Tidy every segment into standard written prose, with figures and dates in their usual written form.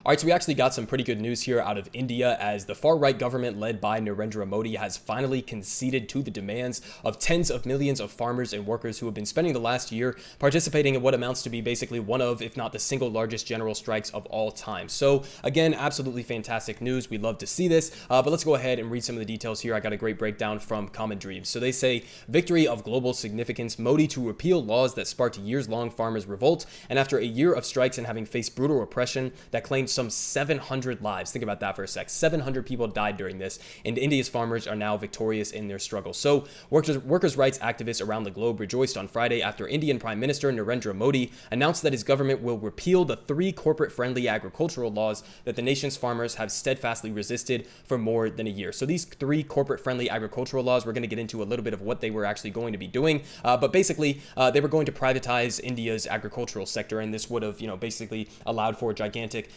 All right, so we actually got some pretty good news here out of India as the far-right government led by Narendra Modi has finally conceded to the demands of tens of millions of farmers and workers who have been spending the last year participating in what amounts to be basically one of, if not the single largest general strikes of all time. So again, absolutely fantastic news. We love to see this, but let's go ahead and read some of the details here. I got a great breakdown from Common Dreams. So they say, victory of global significance, Modi to repeal laws that sparked years-long farmers' revolt, and after a year of strikes and having faced brutal repression that claimed some 700 lives. Think about that for a sec. 700 people died during this, and India's farmers are now victorious in their struggle. So workers' rights activists around the globe rejoiced on Friday after Indian Prime Minister Narendra Modi announced that his government will repeal the 3 corporate-friendly agricultural laws that the nation's farmers have steadfastly resisted for more than a year. So these 3 corporate-friendly agricultural laws, we're going to get into a little bit of what they were actually going to be doing, but basically they were going to privatize India's agricultural sector, and this would have, basically allowed for gigantic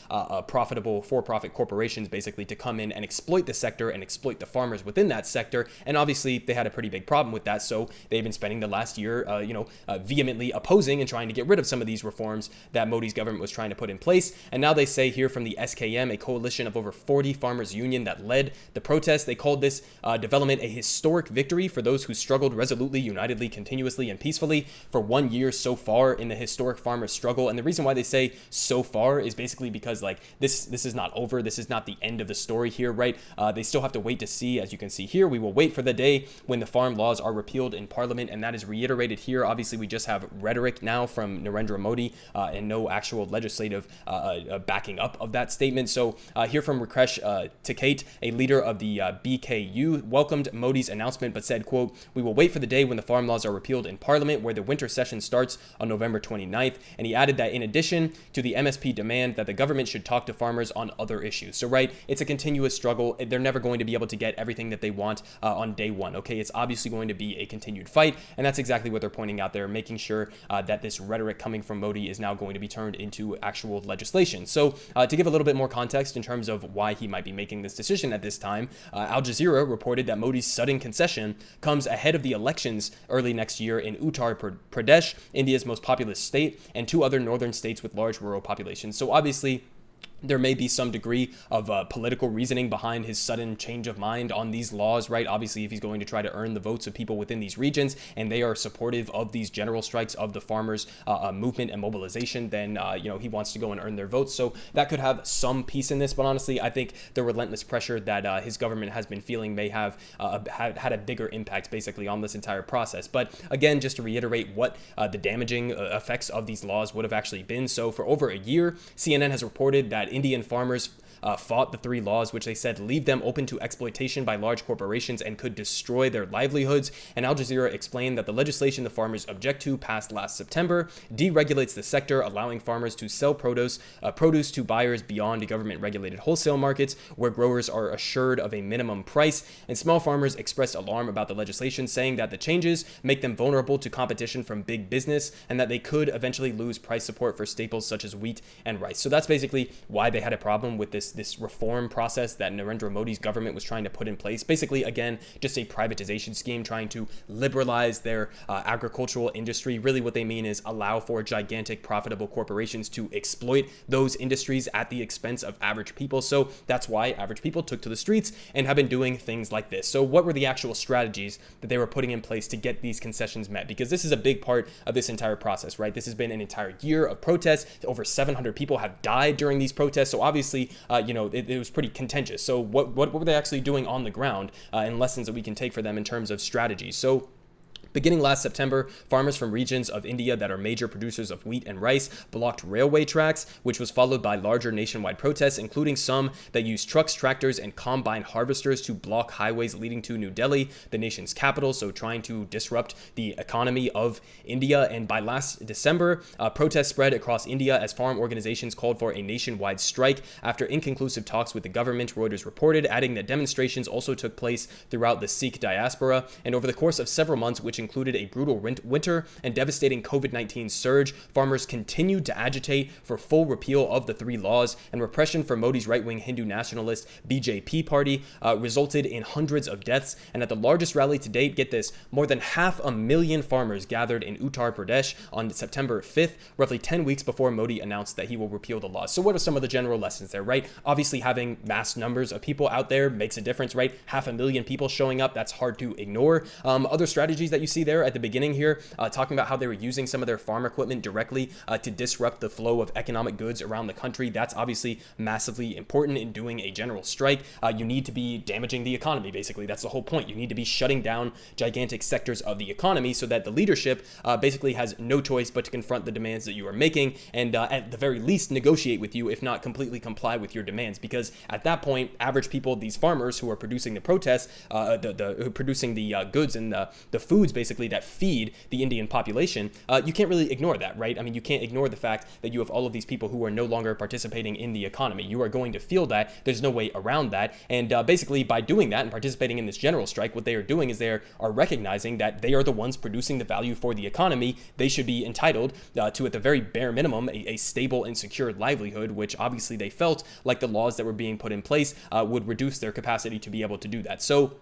profitable for-profit corporations basically to come in and exploit the sector and exploit the farmers within that sector. And obviously they had a pretty big problem with that, so they've been spending the last year vehemently opposing and trying to get rid of some of these reforms that Modi's government was trying to put in place. And now they say here from the SKM, a coalition of over 40 farmers union that led the protest, they called this development a historic victory for those who struggled resolutely, unitedly, continuously, and peacefully for 1 year so far in the historic farmers' struggle. And the reason why they say so far is basically because this is not over. This is not the end of the story here, right? They still have to wait to see. As you can see here, we will wait for the day when the farm laws are repealed in parliament, and that is reiterated here. Obviously, we just have rhetoric now from Narendra Modi and no actual legislative backing up of that statement. So here from Rakesh Tikait, a leader of the BKU, welcomed Modi's announcement but said, quote, "We will wait for the day when the farm laws are repealed in parliament, where the winter session starts on November 29th. And he added that in addition to the MSP demand that the government should talk to farmers on other issues. So, right, it's a continuous struggle. They're never going to be able to get everything that they want on day one, okay? It's obviously going to be a continued fight, and that's exactly what they're pointing out there, making sure that this rhetoric coming from Modi is now going to be turned into actual legislation. So, to give a little bit more context in terms of why he might be making this decision at this time, Al Jazeera reported that Modi's sudden concession comes ahead of the elections early next year in Uttar Pradesh, India's most populous state, and 2 other northern states with large rural populations. So obviously, there may be some degree of political reasoning behind his sudden change of mind on these laws, right? Obviously, if he's going to try to earn the votes of people within these regions and they are supportive of these general strikes of the farmers' movement and mobilization, then, he wants to go and earn their votes. So that could have some piece in this. But honestly, I think the relentless pressure that his government has been feeling may have had a bigger impact basically on this entire process. But again, just to reiterate what the damaging effects of these laws would have actually been. So for over a year, CNN has reported that Indian farmers fought the 3 laws, which they said leave them open to exploitation by large corporations and could destroy their livelihoods. And Al Jazeera explained that the legislation the farmers object to, passed last September, deregulates the sector, allowing farmers to sell produce to buyers beyond government-regulated wholesale markets, where growers are assured of a minimum price. And small farmers expressed alarm about the legislation, saying that the changes make them vulnerable to competition from big business and that they could eventually lose price support for staples such as wheat and rice. So that's basically why they had a problem with this reform process that Narendra Modi's government was trying to put in place. Basically, again, just a privatization scheme trying to liberalize their agricultural industry. Really what they mean is allow for gigantic profitable corporations to exploit those industries at the expense of average people. So that's why average people took to the streets and have been doing things like this. So what were the actual strategies that they were putting in place to get these concessions met? Because this is a big part of this entire process, right? This has been an entire year of protests. Over 700 people have died during these protests. So obviously, it was pretty contentious. So what were they actually doing on the ground and lessons that we can take for them in terms of strategy? So beginning last September, farmers from regions of India that are major producers of wheat and rice blocked railway tracks, which was followed by larger nationwide protests, including some that used trucks, tractors, and combine harvesters to block highways leading to New Delhi, the nation's capital, so trying to disrupt the economy of India. And by last December, protests spread across India as farm organizations called for a nationwide strike after inconclusive talks with the government, Reuters reported, adding that demonstrations also took place throughout the Sikh diaspora. And over the course of several months, which included a brutal winter and devastating COVID-19 surge, farmers continued to agitate for full repeal of the three laws, and repression for Modi's right-wing Hindu nationalist BJP party resulted in hundreds of deaths. And at the largest rally to date, get this, more than 500,000 farmers gathered in Uttar Pradesh on September 5th, roughly 10 weeks before Modi announced that he will repeal the laws. So what are some of the general lessons there, right? Obviously, having mass numbers of people out there makes a difference, right? 500,000 people showing up, that's hard to ignore. Other strategies that you see there at the beginning here, talking about how they were using some of their farm equipment directly to disrupt the flow of economic goods around the country. That's obviously massively important in doing a general strike. You need to be damaging the economy, basically. That's the whole point. You need to be shutting down gigantic sectors of the economy so that the leadership basically has no choice but to confront the demands that you are making and at the very least negotiate with you, if not completely comply with your demands. Because at that point, average people, these farmers who are producing the protests, producing the goods and the foods basically that feed the Indian population, you can't really ignore that, right? I mean, you can't ignore the fact that you have all of these people who are no longer participating in the economy. You are going to feel that. There's no way around that. And basically by doing that and participating in this general strike, what they are doing is they are recognizing that they are the ones producing the value for the economy. They should be entitled to, at the very bare minimum, a stable and secure livelihood, which obviously they felt like the laws that were being put in place would reduce their capacity to be able to do that. So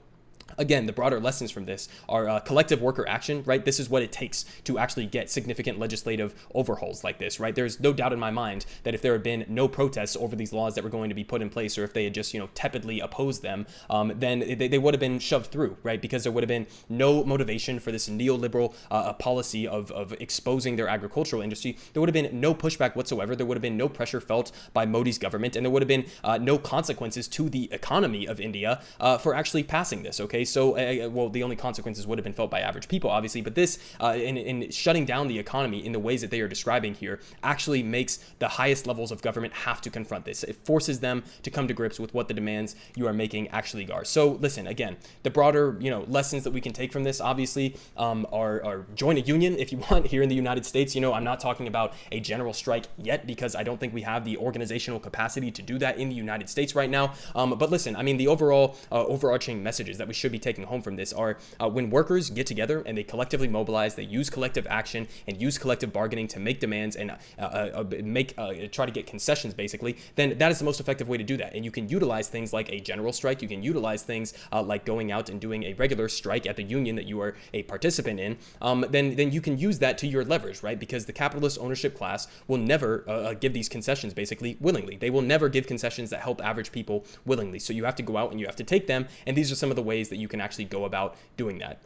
again, the broader lessons from this are collective worker action, right? This is what it takes to actually get significant legislative overhauls like this, right? There's no doubt in my mind that if there had been no protests over these laws that were going to be put in place, or if they had just, tepidly opposed them, then they would have been shoved through, right? Because there would have been no motivation for this neoliberal policy of exposing their agricultural industry. There would have been no pushback whatsoever. There would have been no pressure felt by Modi's government, and there would have been no consequences to the economy of India for actually passing this, okay? So, well, the only consequences would have been felt by average people, obviously, but this, in shutting down the economy in the ways that they are describing here, actually makes the highest levels of government have to confront this. It forces them to come to grips with what the demands you are making actually are. So, listen, again, the broader, lessons that we can take from this, obviously, are join a union if you want here in the United States. I'm not talking about a general strike yet because I don't think we have the organizational capacity to do that in the United States right now. But listen, I mean, the overarching messages that we should be taking home from this are when workers get together and they collectively mobilize, they use collective action and use collective bargaining to make demands and try to get concessions, basically, then that is the most effective way to do that. And you can utilize things like a general strike. You can utilize things like going out and doing a regular strike at the union that you are a participant in. Then you can use that to your leverage, right? Because the capitalist ownership class will never give these concessions basically willingly. They will never give concessions that help average people willingly. So you have to go out and you have to take them. And these are some of the ways that you can actually go about doing that.